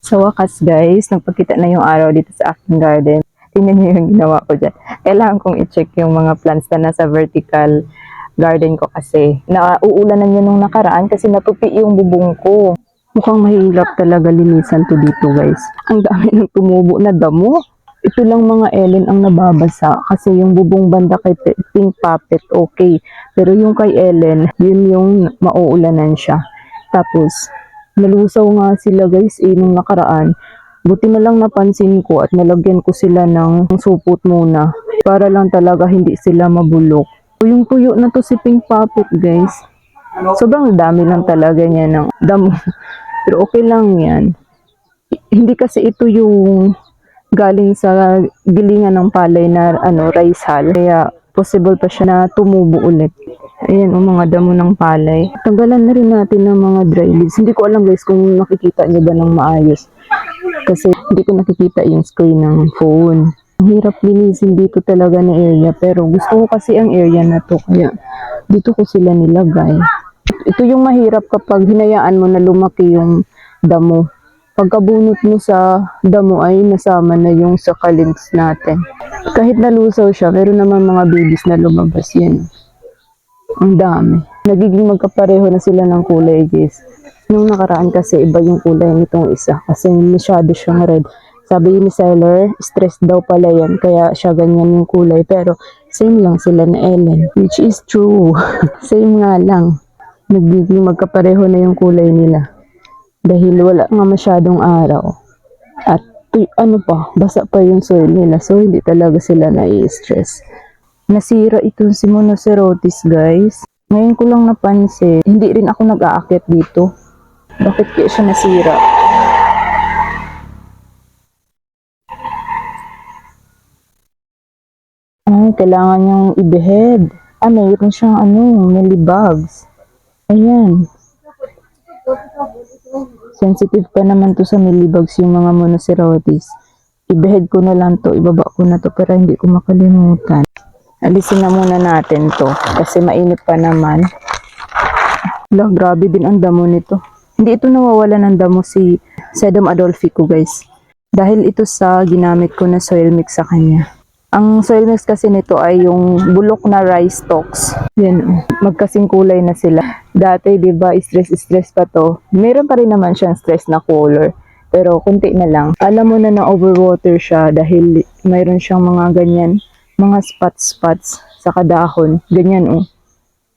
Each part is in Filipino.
Sa wakas guys, nagpakita na yung araw dito sa aking garden. Tingnan niyo yung ginawa ko dyan. Kailangan kong i-check yung mga plants na nasa vertical garden ko kasi nauulanan yun nung nakaraan kasi natupi yung bubong ko. Mukhang mahirap talaga linisan to dito guys. Ang dami ng tumubo na damo. Ito lang mga Ellen ang nababasa kasi yung bubong banda kay Pink Puppet okay. Pero yung kay Ellen, yun yung mauulanan siya. Tapos, nalusaw nga sila guys nung nakaraan. Buti na lang napansin ko at nalagyan ko sila ng supot muna para lang talaga hindi sila mabulok. Yung tuyo na to si Pink Puppet guys. Sobrang dami lang talaga niya ng damo. Pero okay lang yan. Hindi kasi ito yung galing sa gilingan ng palay na rice hull. Kaya possible pa siya na tumubo ulit. Ayan, mga damo ng palay. Tanggalan na rin natin ng mga dry leaves. Hindi ko alam guys kung nakikita niyo ba ng maayos. Kasi hindi ko nakikita yung screen ng phone. Ang hirap linisin dito talaga na area. Pero gusto ko kasi ang area na to. Kaya dito ko sila nilagay. Ito yung mahirap kapag hinayaan mo na lumaki yung damo. Pagkabunot mo sa damo ay nasama na yung succulents natin. Kahit nalusaw siya, meron naman mga babies na lumabas yan. Ang dami. Nagiging magkapareho na sila ng kulay, guys. Nung nakaraan kasi iba yung kulay nitong isa. Kasi masyado siyang red. Sabi ni seller, stress daw pala yan. Kaya siya ganyan yung kulay. Pero same lang sila na Ellen. Which is true. Same nga lang. Nagiging magkapareho na yung kulay nila. Dahil wala nga masyadong araw. At basa pa yung soil nila. So hindi talaga sila nai-stress. Nasira itong si Monocerotis guys. Ngayon ko lang napansin. Hindi rin ako nag-aakyat dito. Bakit kaya siya nasira? Kailangan niyang i-behead. Mayroon siyang mealybugs. Ayan. Sensitive pa naman to sa mealybugs yung mga Monocerotis. I-behead ko na lang to. Ibaba ko na to para hindi ko makalimutan. Alisin na muna natin to kasi mainit pa naman. Grabe din ang damo nito. Hindi ito nawawala ng damo si Sedum adolphico guys. Dahil ito sa ginamit ko na soil mix sa kanya. Ang soil mix kasi nito ay yung bulok na rice stalks. Yan, magkasing kulay na sila. Dati 'di ba, stress pa to. Meron pa rin naman siyang stress na color. Pero kunti na lang. Alam mo na na overwater siya dahil mayroon siyang mga ganyan. Mga spots sa kadahon. Ganyan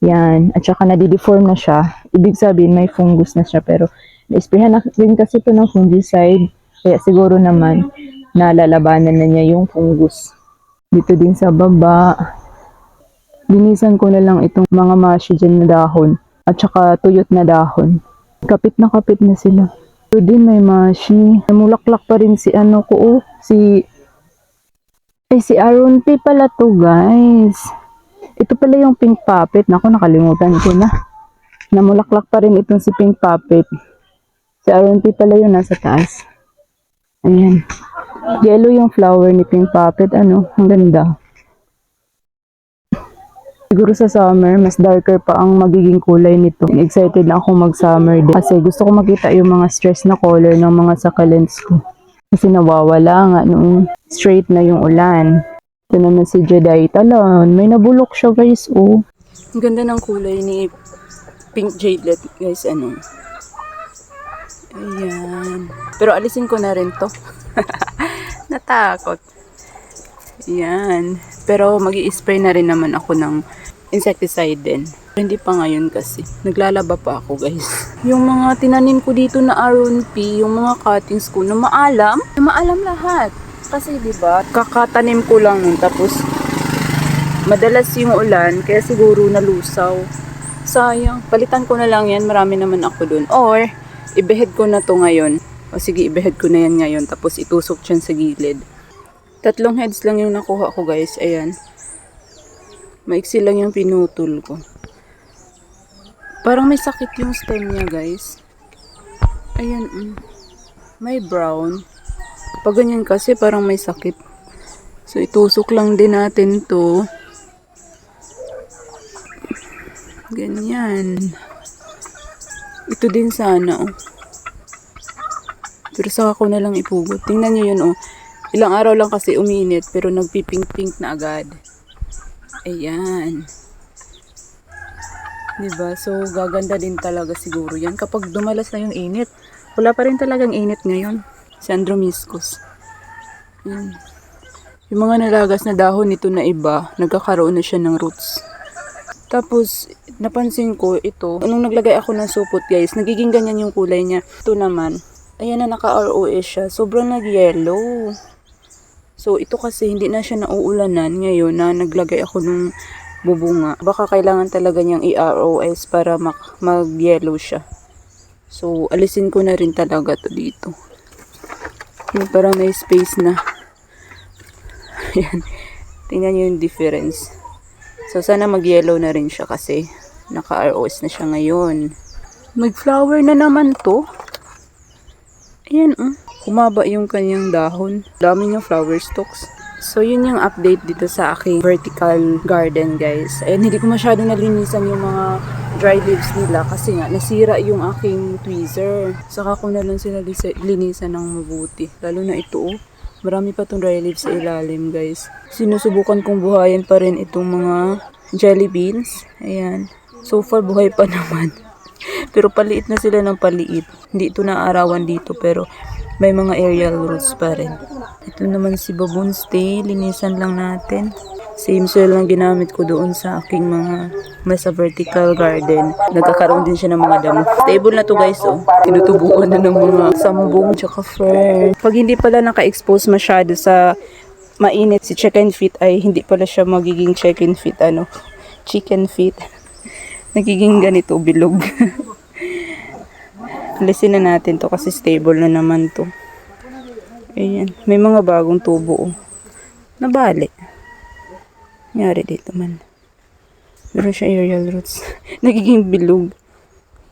Yan. At saka nadideform na siya. Ibig sabihin may fungus na siya. Pero na-sprayhan na rin kasi ito ng fungicide. Kaya siguro naman nalalabanan na niya yung fungus. Dito din sa baba. Linisan ko na lang itong mga mashi dyan na dahon. At saka tuyot na dahon. Kapit na sila. Ito din may mashi. Namulaklak pa rin si si Aron P pala to guys. Ito pala yung Pink Puppet. Naku, nakalimutan ko na. Namulaklak pa rin itong si Pink Puppet. Si Aron P pala yun nasa taas. Ayan. Yellow yung flower ni Pink Puppet. Ang ganda. Siguro sa summer, mas darker pa ang magiging kulay nito. Excited na ako mag-summer din. Kasi gusto ko makita yung mga stress na color ng mga succulents ko. Kasi nawawala nga nung straight na yung ulan. Ito naman si Jedi Talon. May nabulok siya guys, Ang ganda ng kulay ni Pink Jadelet guys, Ayan. Pero alisin ko na rin to. Natakot. Ayan. Pero mag-i-spray na rin naman ako ng insecticide din. Hindi pa ngayon kasi. Naglalaba pa ako guys. Yung mga tinanim ko dito na Aron P, yung mga cuttings ko na maalam lahat. Kasi 'di ba, kakatanim ko lang nun tapos madalas yung ulan kaya siguro nalusaw. Sayang, palitan ko na lang yan, marami naman ako dun. Or i-behead ko na to ngayon. O sige, i-behead ko na yan ngayon tapos itusok dyan sa gilid. 3 heads lang yung nakuha ko guys. Ayan. Maiksi lang yung pinutol ko. Parang may sakit yung stem niya guys. Ayan. May brown. Pag ganyan kasi parang may sakit. So itusok lang din natin to. Ganyan. Ito din sana Pero Pero saka ko na lang ipugot. Tingnan nyo yun, oh. Ilang araw lang kasi uminit, pero nagpipink-pink na agad. Ayan. Diba? So, gaganda din talaga siguro yan. Kapag dumalas na yung init, wala pa rin talagang init ngayon. Si Andromiscus. Ayan. Yung mga nalagas na dahon nito na iba, nagkakaroon na siya ng roots. Tapos, napansin ko ito, nung naglagay ako ng supot guys, nagiging ganyan yung kulay niya. Ito naman, ayan na naka-ROS siya, sobrang nag-yellow. So, ito kasi hindi na siya nauulanan ngayon na naglagay ako nung bubunga. Baka kailangan talaga niyang i-ROS para mag-yellow siya. So, alisin ko na rin talaga to dito. Yung parang may space na. Ayan. Tingnan niyo yung difference. So, sana mag-yellow na rin siya kasi naka-ROS na siya ngayon. Mag-flower na naman to. Ayan, humaba yung kanyang dahon. Dami niyang flower stalks. So, yun yung update dito sa aking vertical garden, guys. Ayan, hindi ko masyado nalinisan yung mga dry leaves nila kasi nga, nasira yung aking tweezer. Saka ko na lang sila linisan ng mabuti. Lalo na ito, marami pa itong dry leaves sa ilalim, guys. Sinusubukan kong buhayin pa rin itong mga jelly beans. Ayan. So far, buhay pa naman. Pero paliit na sila ng paliit. Hindi ito naaarawan dito, pero may mga aerial roots pa rin. Ito naman si baboon stay. Linisan lang natin. Same soil lang ginamit ko doon sa aking mga nasa vertical garden. Nagkakaroon din siya ng mga damo. Stable na to guys, oh. Tinutubuan na ng mga sambong tsaka fern. Pag hindi pala naka-expose masyado sa mainit si chicken feet ay hindi pala siya magiging chicken feet, chicken feet. Nagiging ganito, bilog. Alisin na natin to kasi stable na naman to. Ayan. May mga bagong tubo. Nabali. Nangyari dito man. Meron siya aerial roots. Nagiging bilog.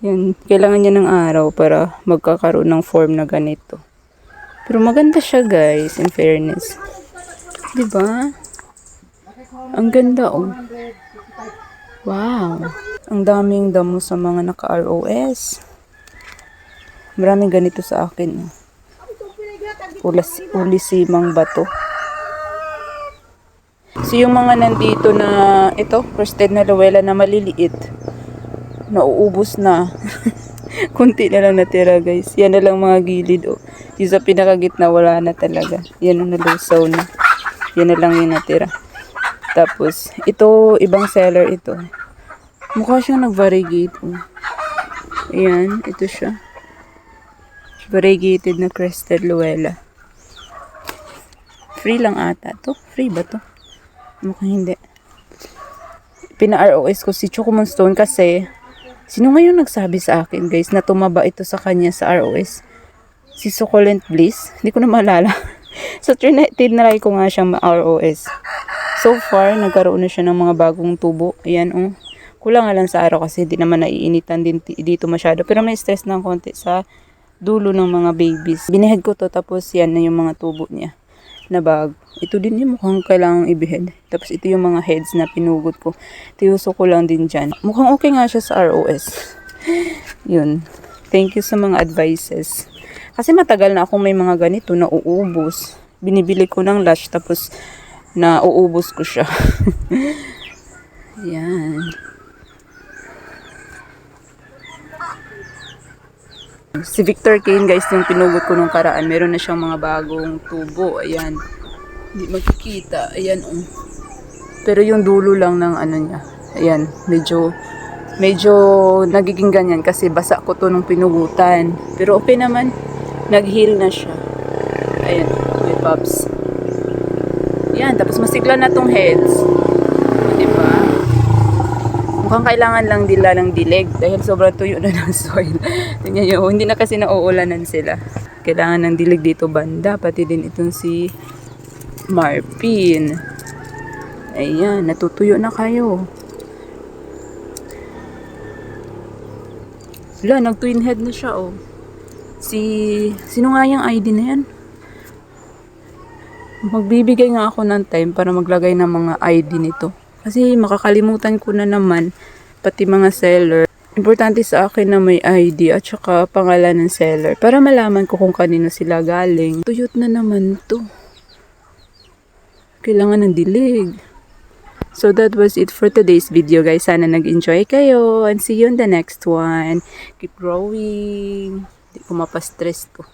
Yan. Kailangan niya ng araw para magkakaroon ng form na ganito. Pero maganda siya guys, in fairness. Diba? Ang ganda oh. Wow. Ang daming damo sa mga naka-ROS. Maraming ganito sa akin. Ulisimang bato. So yung mga nandito na ito, roasted na lawela na maliliit, nauubos na. Kunti na lang natira guys. Yan na lang mga gilid. Oh. Yung sa pinakagitna wala na talaga. Yan ang nalusaw na. Yan na lang yung natira. Tapos, ito, ibang seller ito. Mukha siyang nag-variegate. Oh. Ayan, ito siya. Variegated na crested luella. Free lang ata to. Free ba to? Mukhang hindi. Pina-ROS ko si Chocolate Stone kasi sino ngayon nagsabi sa akin guys na tumaba ito sa kanya sa ROS? Si Succulent Bliss? Hindi ko na maalala. So, tinry ko nga siyang ma-ROS. So far, nagkaroon na siya ng mga bagong tubo. Ayan, oh. Kulang nga lang sa araw kasi hindi naman naiinitan din dito masyado. Pero may stress ng konti sa dulo ng mga babies. Binihead ko to tapos yan na yung mga tubo niya na bag. Ito din yung mukhang kailangang ibihead. Tapos ito yung mga heads na pinugot ko. Tiuso ko lang din dyan. Mukhang okay nga siya sa ROS. Yun. Thank you sa mga advices. Kasi matagal na akong may mga ganito na uubos. Binibili ko ng lash tapos na uubos ko siya. Yan. Si Victor Kane guys, yung pinugot ko nung karaan, meron na siyang mga bagong tubo. Ayan. Hindi magkikita. Ayan oh. Pero yung dulo lang ng ano niya. Ayan. Medyo nagiging ganyan kasi basa ko to nung pinugutan. Pero okay naman. Nag-heal na siya. Ayan. May pops. Ayan. Tapos masigla na tong heads. Diba? Mukhang kailangan lang nila ng dilig dahil sobrang tuyo na ng soil. Tingnan nyo, hindi na kasi nauulanan sila. Kailangan ng dilig dito banda. Pati din itong si Marpin. Ayan, natutuyo na kayo. Wala, nag-twin head na siya, oh. Sino nga yung ID na yan? Magbibigay nga ako ng time para maglagay ng mga ID nito. Kasi makakalimutan ko na naman, pati mga seller. Importante sa akin na may ID at saka pangalan ng seller para malaman ko kung kanino sila galing. Tuyot na naman to. Kailangan ng dilig. So that was it for today's video, guys. Sana nag-enjoy kayo and see you in the next one. Keep growing. Hindi ko mapastress to.